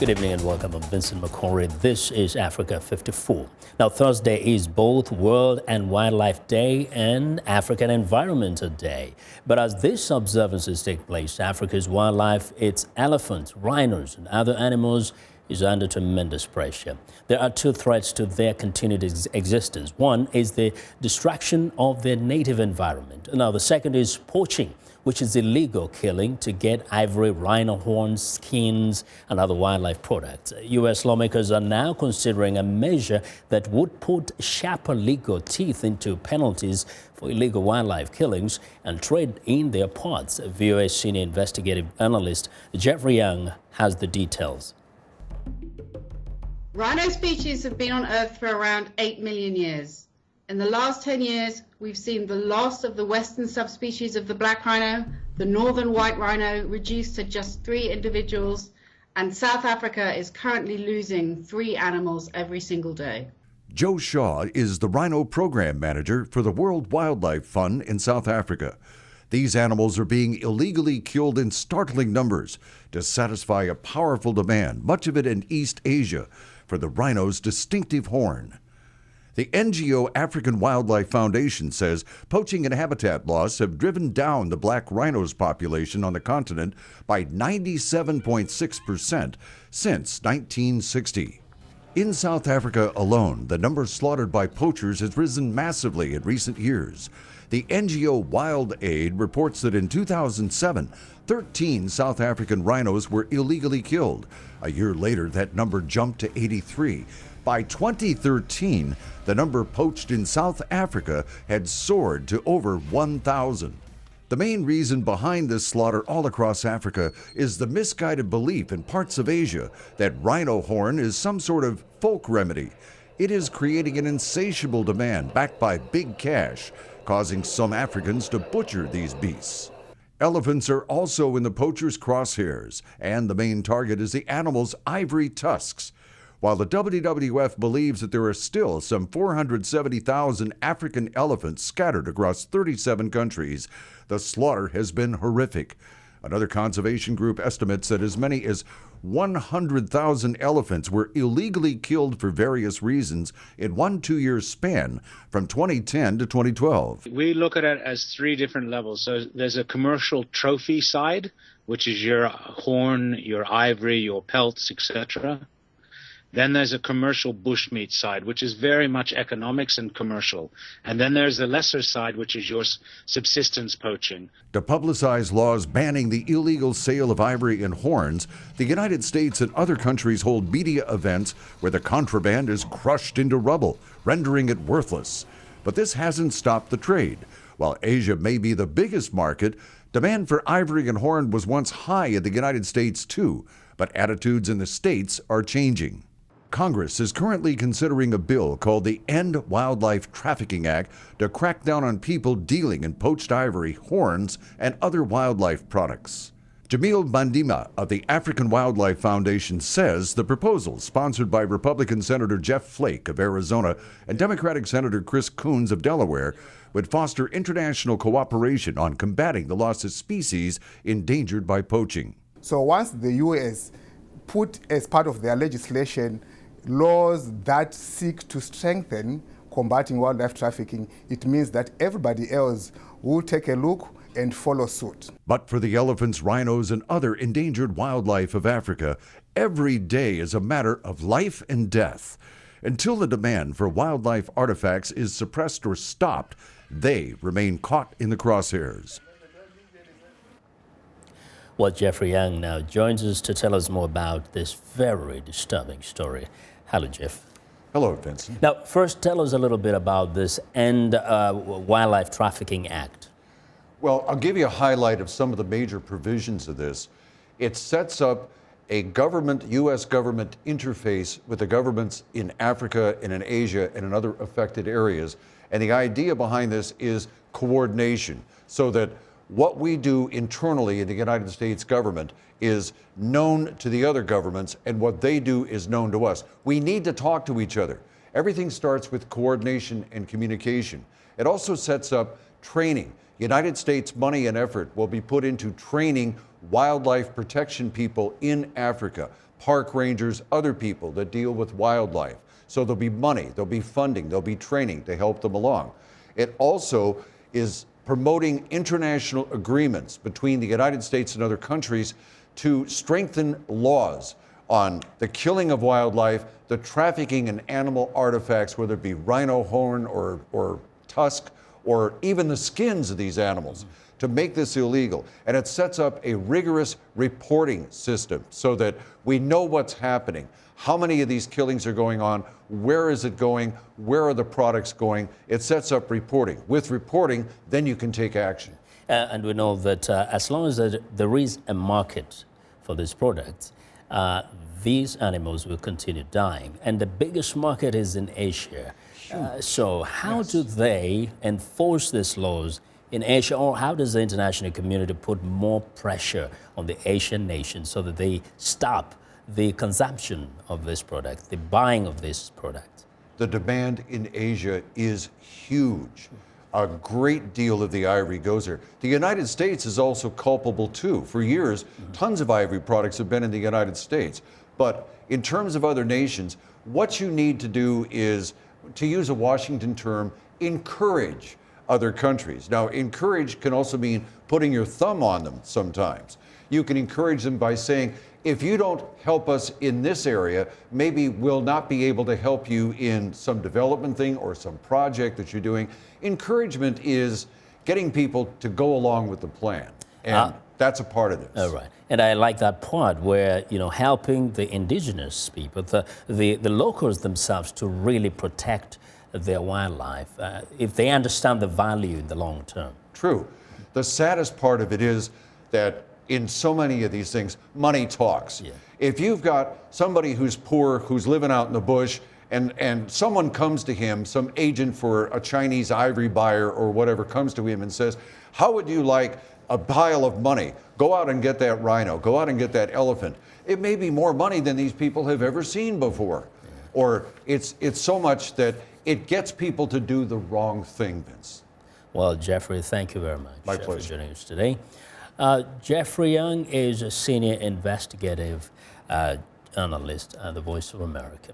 Good evening and welcome. I'm Vincent Makori. This is Africa 54. Now, Thursday is both World and Wildlife Day and African Environmental Day. But as these observances take place, Africa's wildlife, its elephants, rhinos, and other animals is under tremendous pressure. There are two threats to their continued existence. One is the destruction of their native environment. Now, the second is poaching, which is illegal killing to get ivory, rhino horns, skins, and other wildlife products. U.S. lawmakers are now considering a measure that would put sharper legal teeth into penalties for illegal wildlife killings and trade in their parts. VOA senior investigative analyst Jeffrey Young has the details. Rhino species have been on Earth for around 8 million years. In the last 10 years, we've seen the loss of the western subspecies of the black rhino, the northern white rhino reduced to just 3 individuals, and South Africa is currently losing 3 animals every single day. Joe Shaw is the Rhino Program Manager for the World Wildlife Fund in South Africa. These animals are being illegally killed in startling numbers to satisfy a powerful demand, much of it in East Asia, for the rhino's distinctive horn. The NGO African Wildlife Foundation says poaching and habitat loss have driven down the black rhino's population on the continent by 97.6% since 1960. In South Africa alone, the number slaughtered by poachers has risen massively in recent years. The NGO Wild Aid reports that in 2007, 13 South African rhinos were illegally killed. A year later, that number jumped to 83. By 2013, the number poached in South Africa had soared to over 1,000. The main reason behind this slaughter all across Africa is the misguided belief in parts of Asia that rhino horn is some sort of folk remedy. It is creating an insatiable demand backed by big cash, causing some Africans to butcher these beasts. Elephants are also in the poachers' crosshairs, and the main target is the animal's ivory tusks. While the WWF believes that there are still some 470,000 African elephants scattered across 37 countries, the slaughter has been horrific. Another conservation group estimates that as many as 100,000 elephants were illegally killed for various reasons in one 2-year span from 2010 to 2012. We look at it as 3 different levels. So there's a commercial trophy side, which is your horn, your ivory, your pelts, etc. Then there's a commercial bushmeat side, which is very much economics and commercial. And then there's the lesser side, which is your subsistence poaching. To publicize laws banning the illegal sale of ivory and horns, the United States and other countries hold media events where the contraband is crushed into rubble, rendering it worthless. But this hasn't stopped the trade. While Asia may be the biggest market, demand for ivory and horn was once high in the United States too, but attitudes in the States are changing. Congress is currently considering a bill called the End Wildlife Trafficking Act to crack down on people dealing in poached ivory, horns, and other wildlife products. Jimmiel Mandima of the African Wildlife Foundation says the proposal, sponsored by Republican Senator Jeff Flake of Arizona and Democratic Senator Chris Coons of Delaware, would foster international cooperation on combating the loss of species endangered by poaching. So once the U.S. put as part of their legislation laws that seek to strengthen combating wildlife trafficking, it means that everybody else will take a look and follow suit. But for the elephants, rhinos, and other endangered wildlife of Africa, every day is a matter of life and death. Until the demand for wildlife artifacts is suppressed or stopped, they remain caught in the crosshairs. Well, Jeffrey Young now joins us to tell us more about this very disturbing story. Hello, Jeff. Hello, Vincent. Now, first, tell us a little bit about this End Wildlife Trafficking Act. Well, I'll give you a highlight of some of the major provisions of this. It sets up a government, U.S. government interface with the governments in Africa and in Asia and in other affected areas. And the idea behind this is coordination, so that what we do internally in the United States government is known to the other governments, and what they do is known to us. We need to talk to each other. Everything starts with coordination and communication. It also sets up training. United States money and effort will be put into training wildlife protection people in Africa. park rangers, other people that deal with wildlife. So there'll be money, there'll be funding, there'll be training to help them along. It also is promoting international agreements between the United States and other countries to strengthen laws on the killing of wildlife, the trafficking in animal artifacts, whether it be rhino horn or tusk, or even the skins of these animals, to make this illegal. And it sets up a rigorous reporting system so that we know what's happening. How many of these killings are going on? Where is it going? Where are the products going? It sets up reporting. With reporting, then you can take action. And we know that as long as there is a market for these products, these animals will continue dying. And the biggest market is in Asia. So how do they enforce these laws in Asia, or how does the international community put more pressure on the Asian nations so that they stop the consumption of this product, the buying of this product? The demand in Asia is huge. A great deal of the ivory goes there. The United States is also culpable too. For years, tons of ivory products have been in the United States. But in terms of other nations, what you need to do is, to use a Washington term, encourage other countries. Now, encourage can also mean putting your thumb on them sometimes. You can encourage them by saying, if you don't help us in this area, maybe we'll not be able to help you in some development thing or some project that you're doing. Encouragement is getting people to go along with the plan. And that's a part of this. All right. And I like that part where, you know, helping the indigenous people, the locals themselves, to really protect their wildlife, if they understand the value in the long term. True. The saddest part of it is that in so many of these things, money talks. Yeah. If you've got somebody who's poor, who's living out in the bush, and someone comes to him, some agent for a Chinese ivory buyer or whatever comes to him and says, how would you like a pile of money? Go out and get that rhino, go out and get that elephant. It may be more money than these people have ever seen before. Yeah. Or it's so much that it gets people to do the wrong thing, Vince. Well, Jeffrey, thank you very much My pleasure. for joining us today. Jeffrey Young is a senior investigative analyst at the Voice of America.